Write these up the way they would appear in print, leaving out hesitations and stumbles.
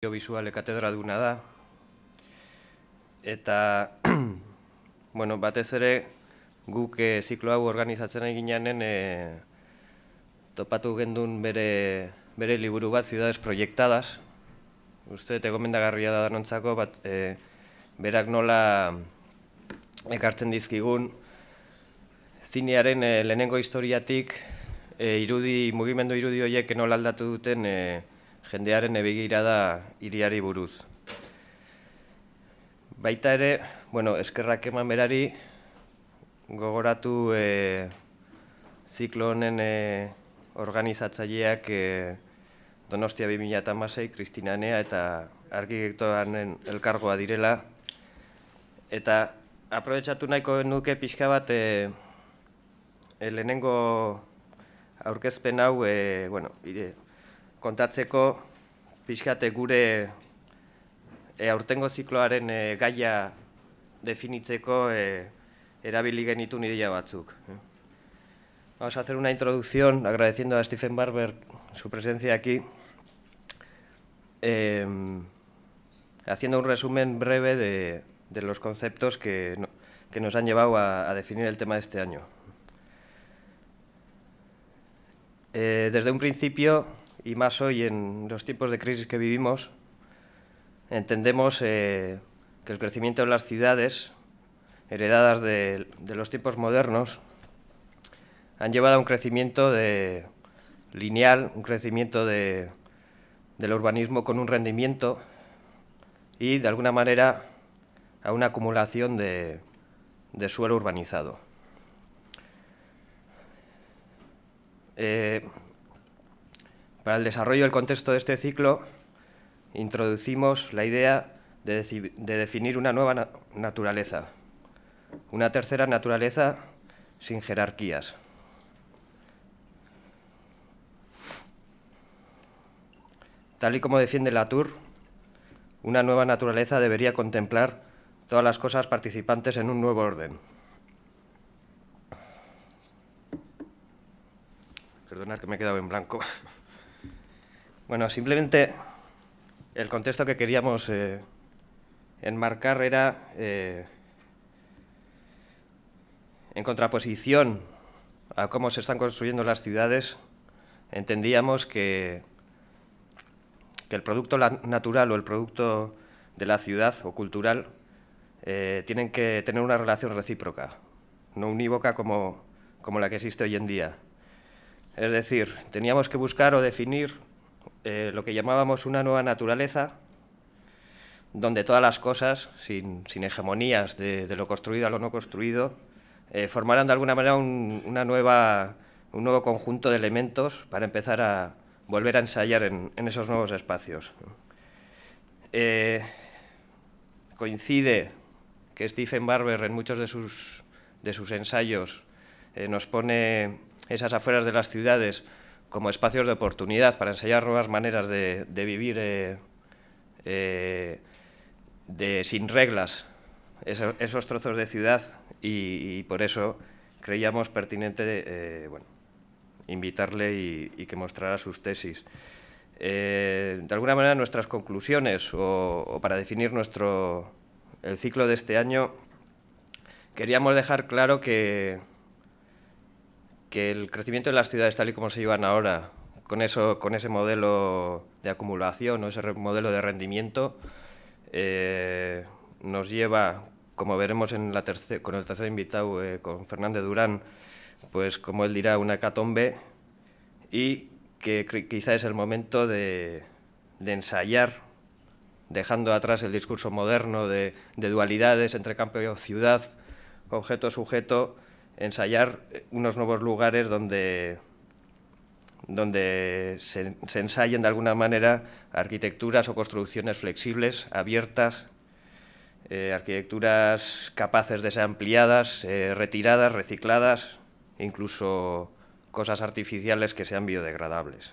audiovisuale katedraduna da. Eta, bueno, batez ere, guk ziklo hau organizatzen ari gineanen topatu gendun bere liburu bat, Ciudades Proyectadas. Uste, gomendagarria da danontzako, berak nola ekartzen dizkigun zinearen lehenengo historiatik mugimendu irudi horiek nola aldatu duten jendearen begirada hiriari buruz. Baita ere, eskerrak eman berari, gogoratu ziklo honen organizatzaileak Donostia 2016, Kristina Enea eta arkitektoaren elkargoa direla. Eta aprobetxatu nahiko nuke pixka bat lehenengo aurkezpen hau kontatzeko pixkate gure aurtengo zikloaren gaia definitzeko erabili genituen ideia batzuk. Vamos a hacer una introducción agradeciendo a Stephen Barber su presencia aquí, haciendo un resumen breve de los conceptos que nos han llevado a definir el tema de este año. Desde un principio, y más hoy en los tiempos de crisis que vivimos, entendemos que el crecimiento de las ciudades, heredadas de los tiempos modernos, han llevado a un crecimiento lineal, un crecimiento del urbanismo con un rendimiento y, de alguna manera, a una acumulación de suelo urbanizado. Para el desarrollo del contexto de este ciclo, introducimos la idea de definir una nueva naturaleza, una tercera naturaleza sin jerarquías. Tal y como defiende Latour, una nueva naturaleza debería contemplar todas las cosas participantes en un nuevo orden. Perdonad que me he quedado en blanco. Bueno, simplemente el contexto que queríamos enmarcar era, en contraposición a cómo se están construyendo las ciudades, entendíamos que el producto natural o el producto de la ciudad o cultural tienen que tener una relación recíproca, no unívoca como la que existe hoy en día. Es decir, teníamos que buscar o definir lo que llamábamos una nueva naturaleza, donde todas las cosas, sin hegemonías de lo construido a lo no construido, formaran de alguna manera un nuevo conjunto de elementos para empezar a volver a ensayar en esos nuevos espacios. Coincide que Stephen Barber en muchos de sus ensayos nos pone esas afueras de las ciudades como espacios de oportunidad para ensayar nuevas maneras de vivir sin reglas esos trozos de ciudad y por eso creíamos pertinente invitarle y que mostrara sus tesis. De alguna manera nuestras conclusiones o para definir el ciclo de este año queríamos dejar claro que el crecimiento de las ciudades tal y como se llevan ahora, con ese modelo de acumulación o ese modelo de rendimiento, nos lleva, como veremos con el tercer invitado, con Fernández Durán, pues como él dirá, una hecatombe, y que quizá es el momento de ensayar, dejando atrás el discurso moderno de dualidades entre campo y ciudad, objeto-sujeto, ensayar unos nuevos lugares donde se ensayen de alguna manera arquitecturas o construcciones flexibles, abiertas, arquitecturas capaces de ser ampliadas, retiradas, recicladas, incluso cosas artificiales que sean biodegradables.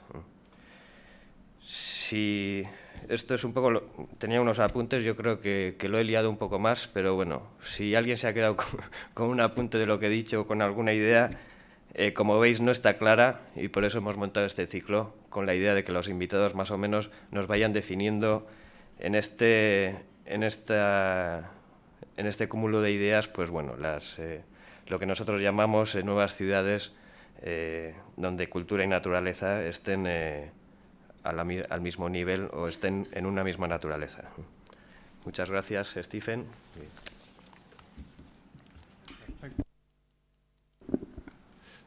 Si esto es un poco, tenía unos apuntes, yo creo que lo he liado un poco más, pero bueno, si alguien se ha quedado con un apunte de lo que he dicho o con alguna idea, Como veis, no está clara y por eso hemos montado este ciclo con la idea de que los invitados más o menos nos vayan definiendo en este cúmulo de ideas, pues bueno, lo que nosotros llamamos nuevas ciudades donde cultura y naturaleza estén al mismo nivel o estén en una misma naturaleza. Muchas gracias, Stephen.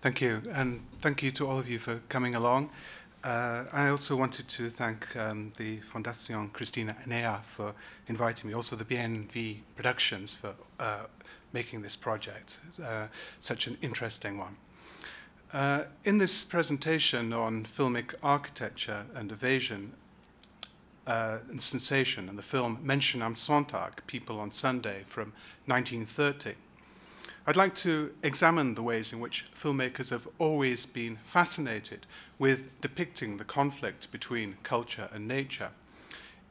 Thank you, and thank you to all of you for coming along. I also wanted to thank the Fundación Cristina Enea for inviting me, also the BNV Productions for making this project such an interesting one. In this presentation on filmic architecture and evasion and sensation and the film Menschen am Sonntag, People on Sunday from 1930, I'd like to examine the ways in which filmmakers have always been fascinated with depicting the conflict between culture and nature,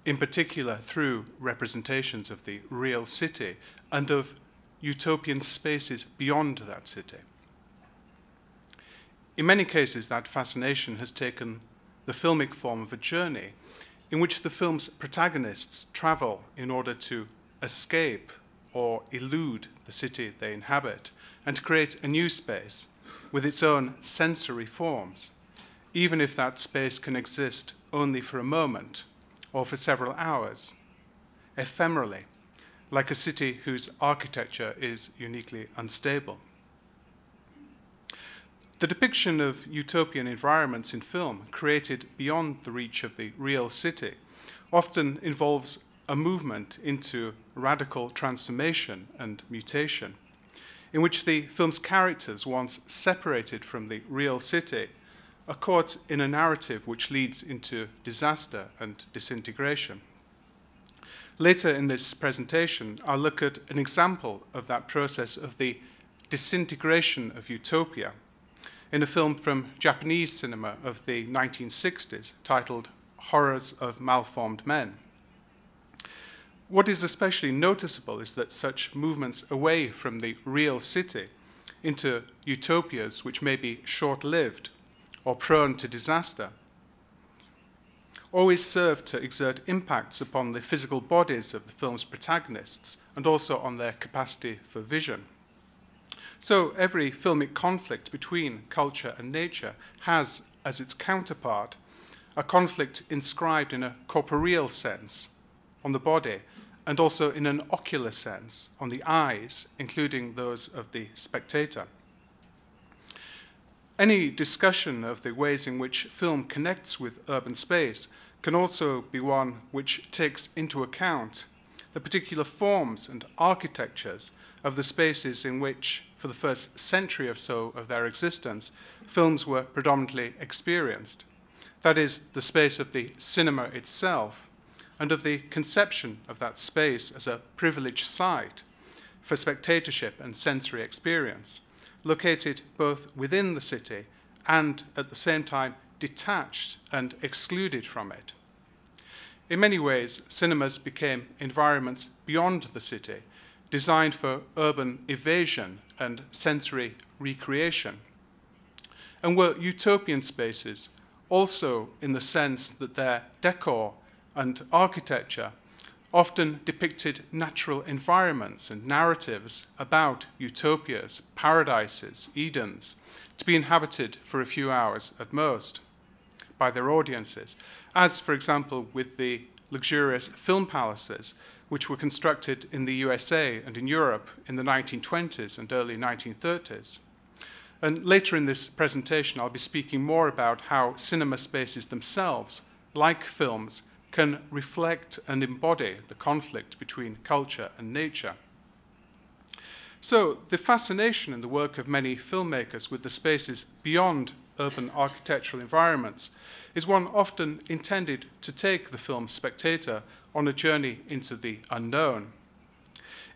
in particular through representations of the real city and of utopian spaces beyond that city. In many cases, that fascination has taken the filmic form of a journey in which the film's protagonists travel in order to escape or elude the city they inhabit and to create a new space with its own sensory forms, even if that space can exist only for a moment or for several hours, ephemerally, like a city whose architecture is uniquely unstable. The depiction of utopian environments in film, created beyond the reach of the real city, often involves a movement into radical transformation and mutation, in which the film's characters, once separated from the real city, are caught in a narrative which leads into disaster and disintegration. Later in this presentation, I'll look at an example of that process of the disintegration of utopia in a film from Japanese cinema of the 1960s titled Horrors of Malformed Men. What is especially noticeable is that such movements away from the real city into utopias which may be short-lived or prone to disaster always serve to exert impacts upon the physical bodies of the film's protagonists and also on their capacity for vision. So every filmic conflict between culture and nature has as its counterpart a conflict inscribed in a corporeal sense on the body and also in an ocular sense on the eyes, including those of the spectator. Any discussion of the ways in which film connects with urban space can also be one which takes into account the particular forms and architectures of the spaces in which, for the first century or so of their existence, films were predominantly experienced. That is, the space of the cinema itself, and of the conception of that space as a privileged site for spectatorship and sensory experience, located both within the city and at the same time detached and excluded from it. In many ways, cinemas became environments beyond the city, designed for urban evasion and sensory recreation, and were utopian spaces also in the sense that their decor and architecture often depicted natural environments and narratives about utopias, paradises, Edens, to be inhabited for a few hours at most by their audiences, as, for example, with the luxurious film palaces which were constructed in the USA and in Europe in the 1920s and early 1930s. And later in this presentation, I'll be speaking more about how cinema spaces themselves, like films, can reflect and embody the conflict between culture and nature. So the fascination in the work of many filmmakers with the spaces beyond urban architectural environments is one often intended to take the film spectator on a journey into the unknown,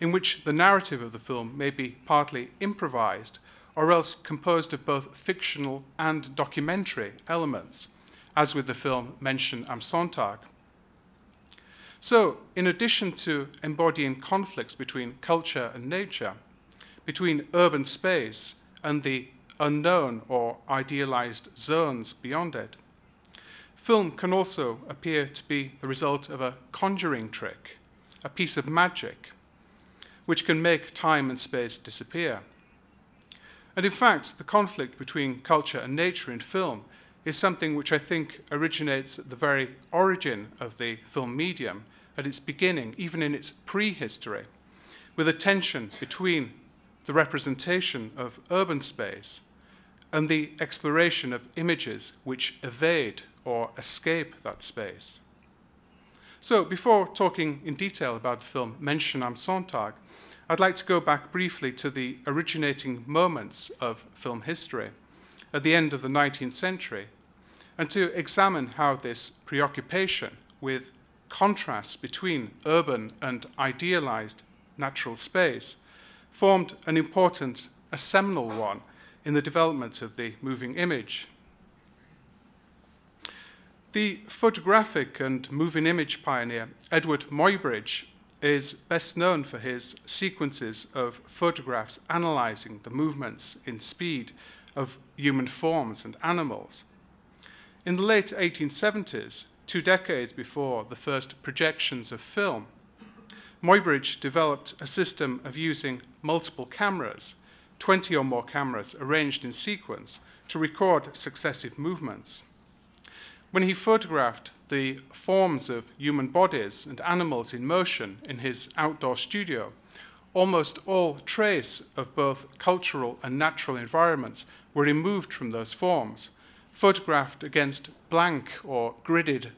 in which the narrative of the film may be partly improvised or else composed of both fictional and documentary elements, as with the film Menschen am Sonntag. So, in addition to embodying conflicts between culture and nature, between urban space and the unknown or idealized zones beyond it. Film can also appear to be the result of a conjuring trick, a piece of magic, which can make time and space disappear. And in fact, the conflict between culture and nature in film is something which I think originates at the very origin of the film medium, at its beginning, even in its prehistory, with a tension between the representation of urban space and the exploration of images which evade or escape that space. So before talking in detail about the film Menschen am Sonntag, I'd like to go back briefly to the originating moments of film history at the end of the 19th century and to examine how this preoccupation with contrasts between urban and idealized natural space formed an important, a seminal one in the development of the moving image. The photographic and moving image pioneer Edward Muybridge is best known for his sequences of photographs analyzing the movements in speed of human forms and animals. In the late 1870s, 2 decades before the first projections of film, Muybridge developed a system of using multiple cameras, 20 or more cameras arranged in sequence, to record successive movements. When he photographed the forms of human bodies and animals in motion in his outdoor studio, almost all trace of both cultural and natural environments were removed from those forms, photographed against blank or gridded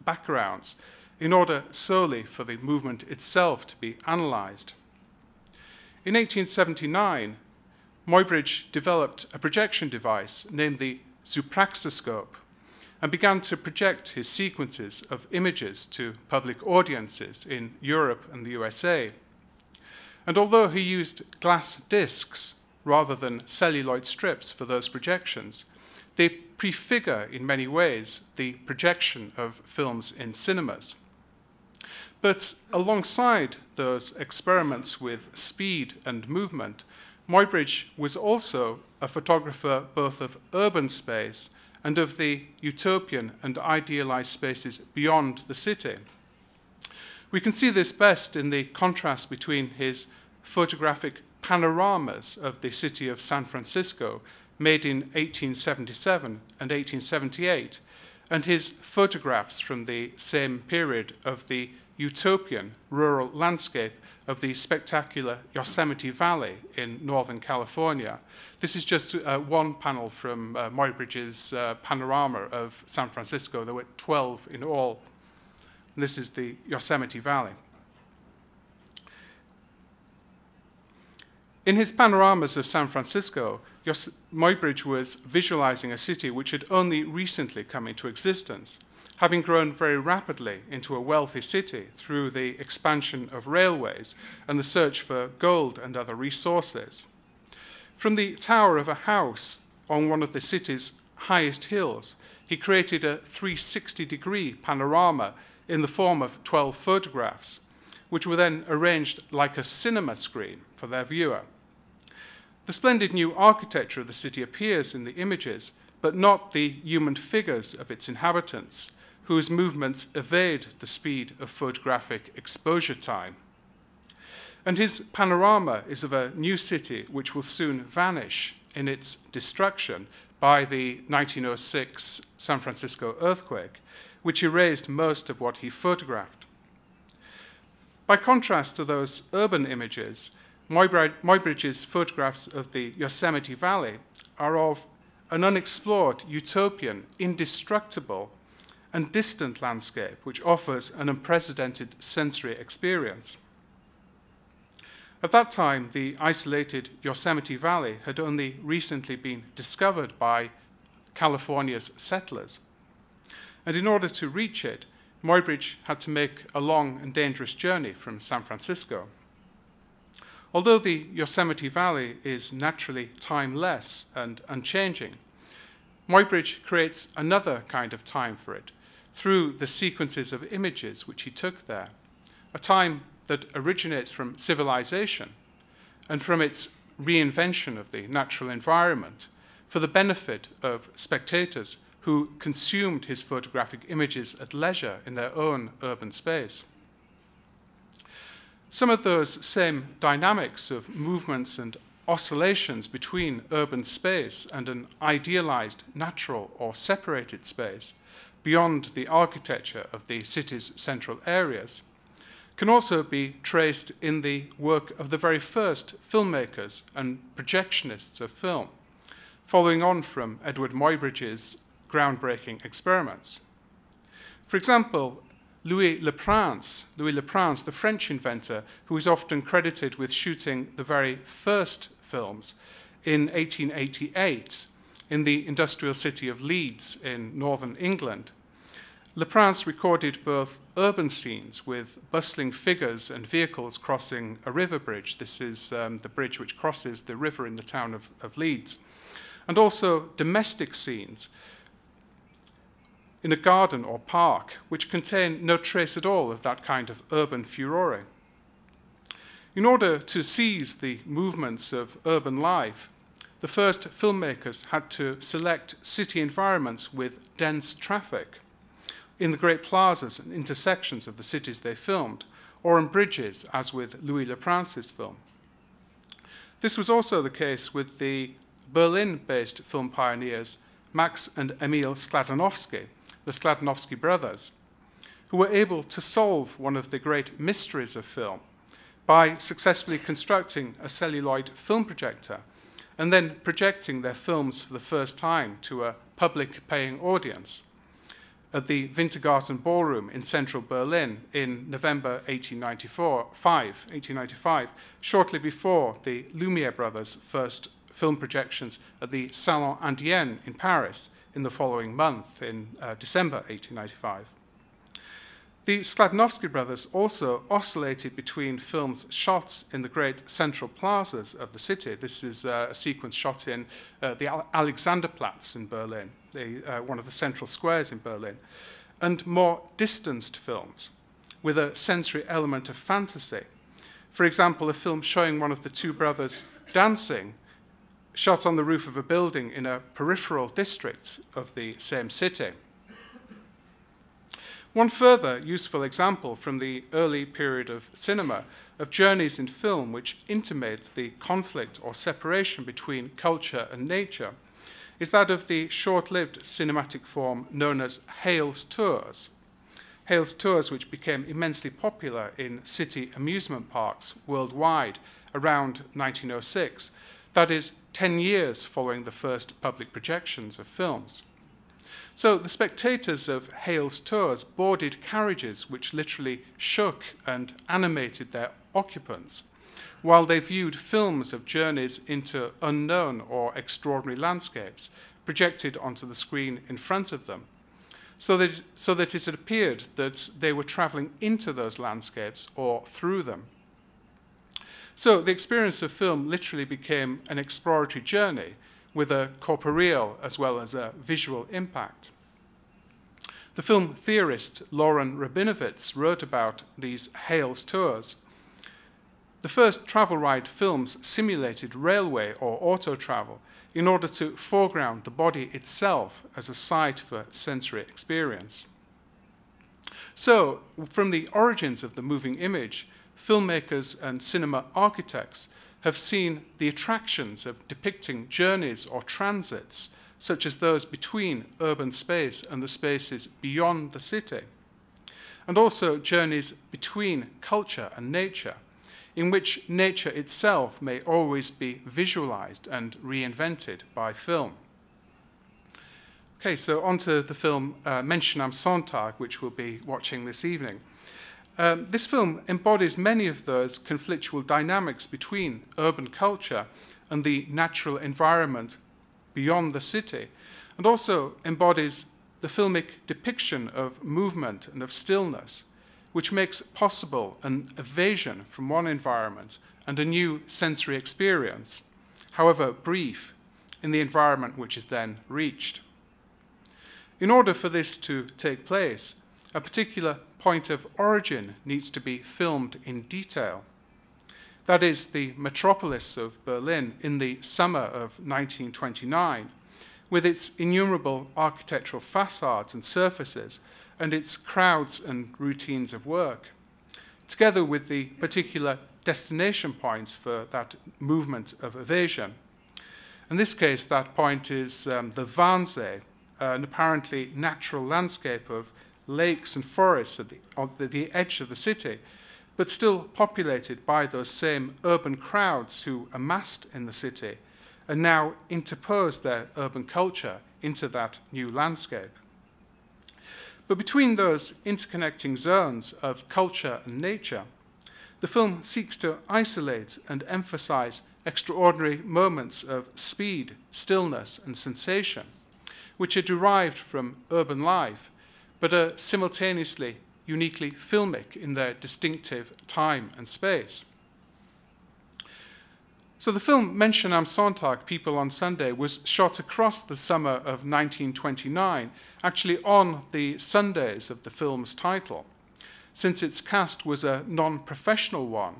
backgrounds, in order solely for the movement itself to be analyzed. In 1879, Muybridge developed a projection device named the zoopraxiscope and began to project his sequences of images to public audiences in Europe and the USA. And although he used glass discs rather than celluloid strips for those projections, they prefigure in many ways the projection of films in cinemas. But alongside those experiments with speed and movement, Muybridge was also a photographer both of urban space and of the utopian and idealized spaces beyond the city. We can see this best in the contrast between his photographic panoramas of the city of San Francisco, made in 1877 and 1878, and his photographs from the same period of the utopian rural landscape of the spectacular Yosemite Valley in Northern California. This is just one panel from Muybridge's panorama of San Francisco. There were 12 in all. And this is the Yosemite Valley. In his panoramas of San Francisco, Muybridge was visualizing a city which had only recently come into existence, having grown very rapidly into a wealthy city through the expansion of railways and the search for gold and other resources. From the tower of a house on one of the city's highest hills, he created a 360-degree panorama in the form of 12 photographs, which were then arranged like a cinema screen for their viewer. The splendid new architecture of the city appears in the images, but not the human figures of its inhabitants, whose movements evade the speed of photographic exposure time. And his panorama is of a new city which will soon vanish in its destruction by the 1906 San Francisco earthquake, which erased most of what he photographed. By contrast to those urban images, Muybridge's photographs of the Yosemite Valley are of an unexplored, utopian, indestructible, and distant landscape which offers an unprecedented sensory experience. At that time, the isolated Yosemite Valley had only recently been discovered by California's settlers. And in order to reach it, Muybridge had to make a long and dangerous journey from San Francisco. Although the Yosemite Valley is naturally timeless and unchanging, Muybridge creates another kind of time for it through the sequences of images which he took there, a time that originates from civilization and from its reinvention of the natural environment for the benefit of spectators who consumed his photographic images at leisure in their own urban space. Some of those same dynamics of movements and oscillations between urban space and an idealized natural or separated space beyond the architecture of the city's central areas can also be traced in the work of the very first filmmakers and projectionists of film, following on from Edward Muybridge's groundbreaking experiments. For example, Louis Le Prince, the French inventor, who is often credited with shooting the very first films in 1888 in the industrial city of Leeds in northern England. Le Prince recorded both urban scenes with bustling figures and vehicles crossing a river bridge. This is the bridge which crosses the river in the town of Leeds. And also domestic scenes in a garden or park, which contain no trace at all of that kind of urban furore. In order to seize the movements of urban life, the first filmmakers had to select city environments with dense traffic in the great plazas and intersections of the cities they filmed, or on bridges, as with Louis Le Prince's film. This was also the case with the Berlin-based film pioneers Max and Emil Skladanowsky, the Skladanowsky brothers, who were able to solve one of the great mysteries of film by successfully constructing a celluloid film projector and then projecting their films for the first time to a public paying audience at the Wintergarten Ballroom in central Berlin in November 1895, shortly before the Lumiere brothers' first film projections at the Salon Indien in Paris in the following month, in December 1895. The Skladanowsky brothers also oscillated between films shot in the great central plazas of the city. This is a sequence shot in the Alexanderplatz in Berlin, one of the central squares in Berlin, and more distanced films with a sensory element of fantasy. For example, a film showing one of the two brothers dancing, shot on the roof of a building in a peripheral district of the same city. One further useful example from the early period of cinema of journeys in film which intimate the conflict or separation between culture and nature is that of the short-lived cinematic form known as Hale's Tours. Hale's Tours, which became immensely popular in city amusement parks worldwide around 1906, that is, 10 years following the first public projections of films. So the spectators of Hale's Tours boarded carriages which literally shook and animated their occupants, while they viewed films of journeys into unknown or extraordinary landscapes projected onto the screen in front of them, so that it appeared that they were traveling into those landscapes or through them. So the experience of film literally became an exploratory journey with a corporeal as well as a visual impact. The film theorist Lauren Rabinowitz wrote about these Hale's Tours. The first travel ride films simulated railway or auto travel in order to foreground the body itself as a site for sensory experience. So, from the origins of the moving image, filmmakers and cinema architects have seen the attractions of depicting journeys or transits, such as those between urban space and the spaces beyond the city, and also journeys between culture and nature, in which nature itself may always be visualized and reinvented by film. Okay, so on to the film Menschen am Sonntag, which we'll be watching this evening. This film embodies many of those conflictual dynamics between urban culture and the natural environment beyond the city, and also embodies the filmic depiction of movement and of stillness, which makes possible an evasion from one environment and a new sensory experience, however brief, in the environment which is then reached. In order for this to take place, a particular point of origin needs to be filmed in detail. that is, the metropolis of Berlin in the summer of 1929, with its innumerable architectural facades and surfaces, and its crowds and routines of work, together with the particular destination points for that movement of evasion. In this case, that point is the Wannsee, an apparently natural landscape of lakes and forests on the edge of the city, but still populated by those same urban crowds who amassed in the city and now interposed their urban culture into that new landscape. But between those interconnecting zones of culture and nature, the film seeks to isolate and emphasize extraordinary moments of speed, stillness, and sensation, which are derived from urban life, but are simultaneously uniquely filmic in their distinctive time and space. So the film Menschen am Sonntag, People on Sunday, was shot across the summer of 1929, actually on the Sundays of the film's title, since its cast was a non-professional one,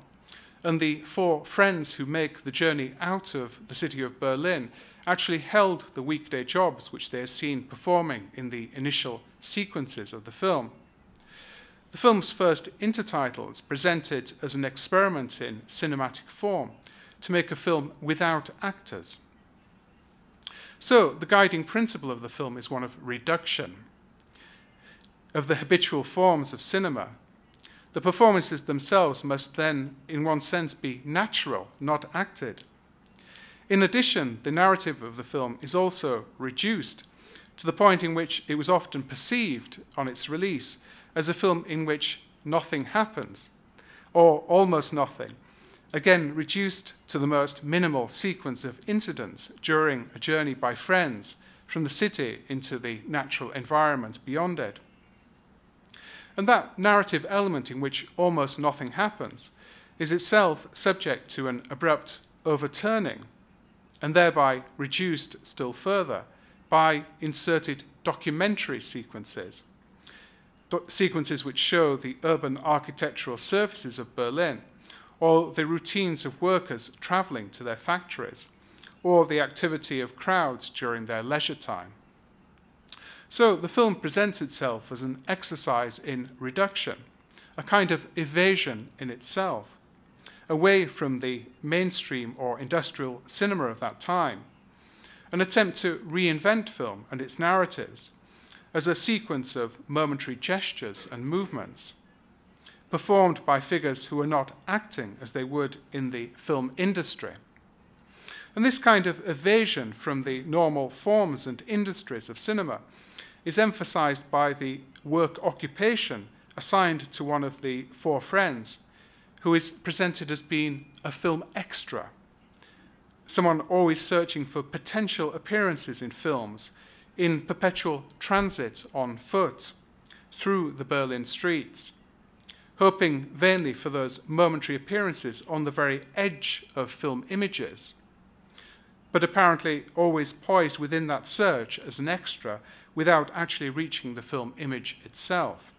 and the four friends who make the journey out of the city of Berlin actually held the weekday jobs which they are seen performing in the initial sequences of the film. The film's first intertitle is presented as an experiment in cinematic form to make a film without actors. So the guiding principle of the film is one of reduction of the habitual forms of cinema. The performances themselves must then, in one sense, be natural, not acted. In addition, the narrative of the film is also reduced to the point in which it was often perceived on its release as a film in which nothing happens, or almost nothing, again reduced to the most minimal sequence of incidents during a journey by friends from the city into the natural environment beyond it. And that narrative element in which almost nothing happens is itself subject to an abrupt overturning, and thereby reduced still further by inserted documentary sequences, sequences which show the urban architectural surfaces of Berlin, or the routines of workers travelling to their factories, or the activity of crowds during their leisure time. So the film presents itself as an exercise in reduction, a kind of evasion in itself, away from the mainstream or industrial cinema of that time, an attempt to reinvent film and its narratives as a sequence of momentary gestures and movements, performed by figures who are not acting as they would in the film industry. And this kind of evasion from the normal forms and industries of cinema is emphasized by the work occupation assigned to one of the four friends, who is presented as being a film extra, someone always searching for potential appearances in films, in perpetual transit on foot through the Berlin streets, hoping vainly for those momentary appearances on the very edge of film images, but apparently always poised within that search as an extra without actually reaching the film image itself.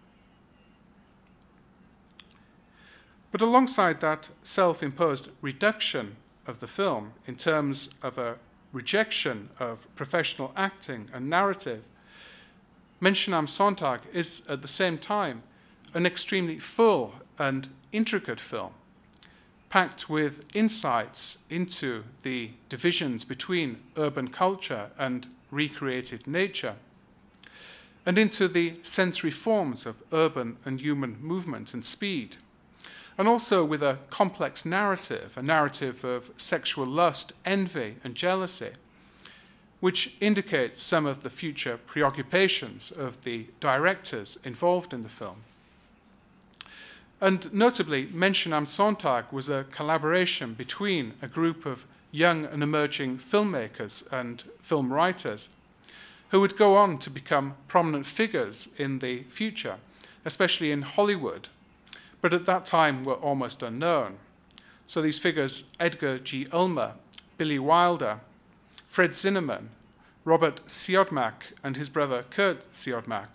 But alongside that self-imposed reduction of the film in terms of a rejection of professional acting and narrative, Menschen am Sonntag is at the same time an extremely full and intricate film, packed with insights into the divisions between urban culture and recreated nature, and into the sensory forms of urban and human movement and speed, and also with a complex narrative, a narrative of sexual lust, envy, and jealousy, which indicates some of the future preoccupations of the directors involved in the film. And notably, Menschen am Sonntag was a collaboration between a group of young and emerging filmmakers and film writers who would go on to become prominent figures in the future, especially in Hollywood, but at that time were almost unknown. So these figures, Edgar G. Ulmer, Billy Wilder, Fred Zinnemann, Robert Siodmak, and his brother Kurt Siodmak.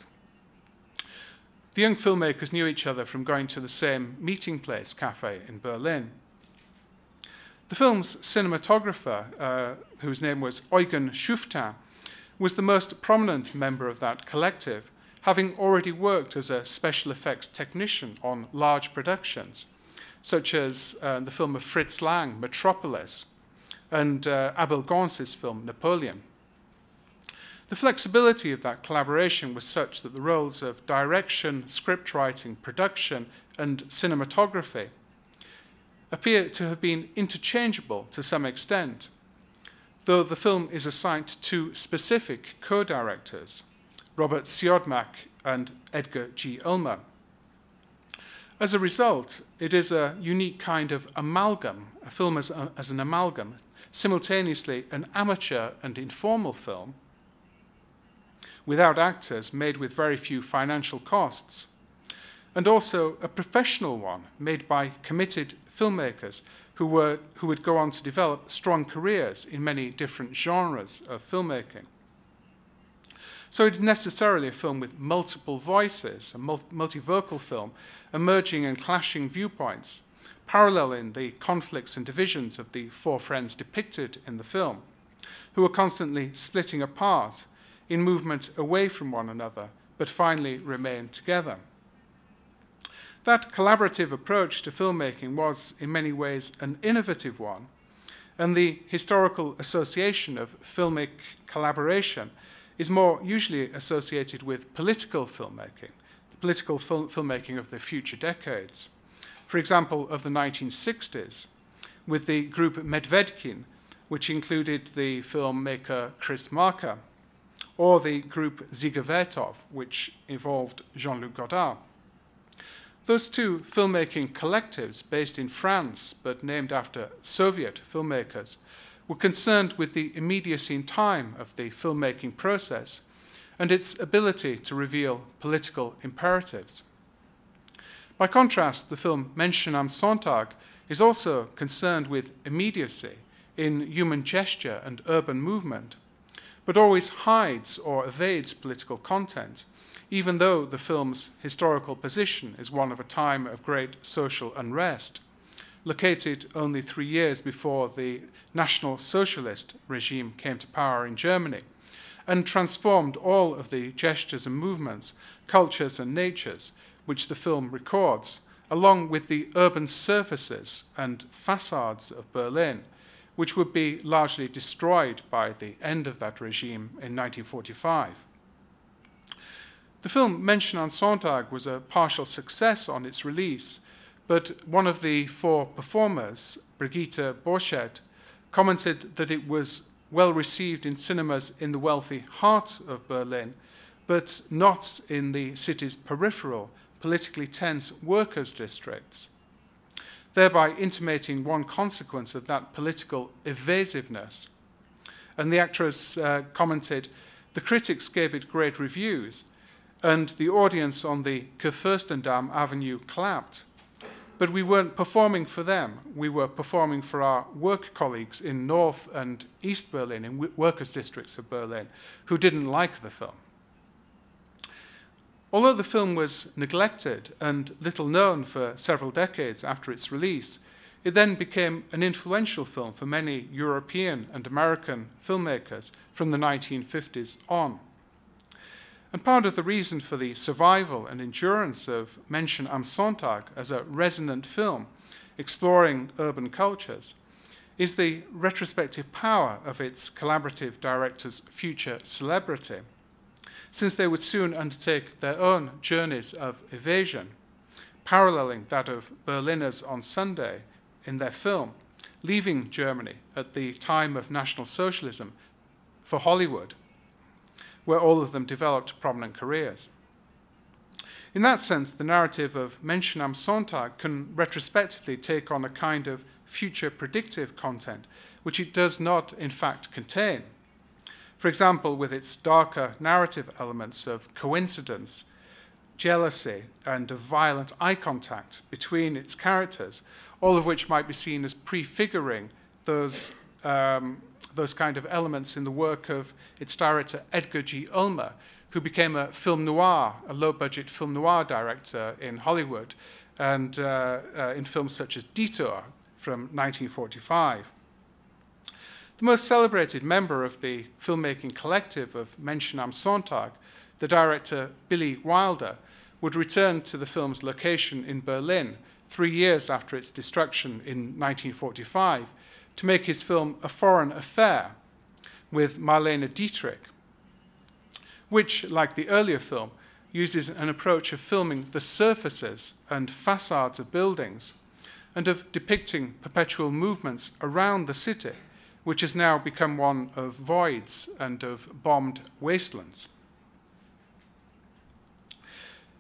The young filmmakers knew each other from going to the same meeting place cafe in Berlin. The film's cinematographer, whose name was Eugen Schuftin, was the most prominent member of that collective, having already worked as a special effects technician on large productions, such as the film of Fritz Lang, Metropolis, and Abel Gance's film, Napoleon. The flexibility of that collaboration was such that the roles of direction, scriptwriting, production, and cinematography appear to have been interchangeable to some extent, though the film is assigned to two specific co-directors, Robert Siodmak and Edgar G. Ulmer. As a result, it is a unique kind of amalgam, a film as an amalgam, simultaneously an amateur and informal film, without actors, made with very few financial costs, and also a professional one made by committed filmmakers who would go on to develop strong careers in many different genres of filmmaking. So it is necessarily a film with multiple voices, a multivocal film, emerging and clashing viewpoints, paralleling the conflicts and divisions of the four friends depicted in the film, who are constantly splitting apart in movement away from one another, but finally remain together. That collaborative approach to filmmaking was, in many ways, an innovative one, and the historical association of filmic collaboration is more usually associated with political filmmaking, the political filmmaking of the future decades. For example, of the 1960s, with the group Medvedkin, which included the filmmaker Chris Marker, or the group Ziga Vertov, which involved Jean-Luc Godard. Those two filmmaking collectives, based in France but named after Soviet filmmakers, were concerned with the immediacy in time of the filmmaking process and its ability to reveal political imperatives. By contrast, the film Menschen am Sonntag is also concerned with immediacy in human gesture and urban movement, but always hides or evades political content, even though the film's historical position is one of a time of great social unrest, located only 3 years before the National Socialist regime came to power in Germany, and transformed all of the gestures and movements, cultures and natures which the film records, along with the urban surfaces and facades of Berlin, which would be largely destroyed by the end of that regime in 1945. The film Menschen am Sonntag was a partial success on its release, but one of the four performers, Brigitte Borchert, commented that it was well received in cinemas in the wealthy heart of Berlin, but not in the city's peripheral, politically tense workers' districts, thereby intimating one consequence of that political evasiveness. And the actress commented, "The critics gave it great reviews, and the audience on the Kurfürstendamm Avenue clapped. But we weren't performing for them. We were performing for our work colleagues in North and East Berlin, in workers' districts of Berlin, who didn't like the film." Although the film was neglected and little known for several decades after its release, it then became an influential film for many European and American filmmakers from the 1950s on. And part of the reason for the survival and endurance of Menschen am Sonntag as a resonant film exploring urban cultures is the retrospective power of its collaborative directors' future celebrity, since they would soon undertake their own journeys of evasion, paralleling that of Berliners on Sunday in their film, leaving Germany at the time of National Socialism for Hollywood, where all of them developed prominent careers. In that sense, the narrative of Menschen am Sonntag can retrospectively take on a kind of future predictive content, which it does not, in fact, contain. For example, with its darker narrative elements of coincidence, jealousy, and of violent eye contact between its characters, all of which might be seen as prefiguring those kind of elements in the work of its director Edgar G. Ulmer, who became a film noir, a low-budget film noir director in Hollywood, and in films such as Detour, from 1945. The most celebrated member of the filmmaking collective of Menschen am Sonntag, the director Billy Wilder, would return to the film's location in Berlin 3 years after its destruction in 1945 to make his film A Foreign Affair with Marlene Dietrich, which, like the earlier film, uses an approach of filming the surfaces and facades of buildings and of depicting perpetual movements around the city, which has now become one of voids and of bombed wastelands.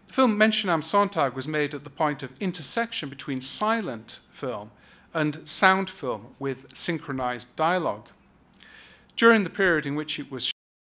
The film Menschen am Sonntag was made at the point of intersection between silent film and sound film with synchronized dialogue. During the period in which it was